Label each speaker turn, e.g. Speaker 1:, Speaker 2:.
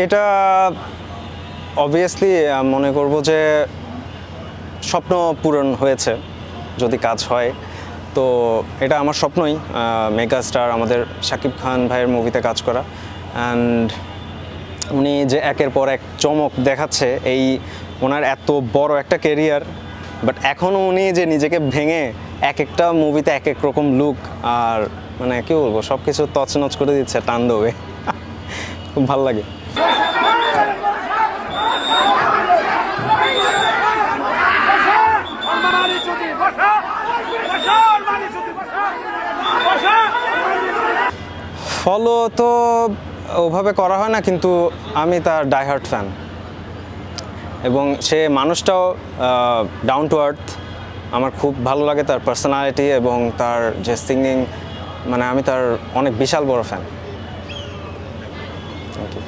Speaker 1: এটা অবভিয়াসলি মনে করব যে স্বপ্ন পূরণ হয়েছে যদি কাজ হয়। তো এটা আমার স্বপ্নই মেগা স্টার আমাদের শাকিব খান ভাইয়ের মুভিতে কাজ করা। অ্যান্ড উনি যে একের পর এক চমক দেখাচ্ছে, এই ওনার এত বড় একটা ক্যারিয়ার, বাট এখনও উনি যে নিজেকে ভেঙে এক একটা মুভিতে এক এক রকম লুক আর মানে কী বলবো সব কিছু তছনছ করে দিচ্ছে তাণ্ডবে। খুব ভালো লাগে। ফলো তো ওভাবে করা হয় না, কিন্তু আমি তার ডাইহার্ট ফ্যান এবং সে মানুষটাও ডাউন টু আর্থ। আমার খুব ভালো লাগে তার পার্সোনালিটি এবং তার যে সিঙ্গিং, মানে আমি তার অনেক বিশাল বড় ফ্যান। Thank you.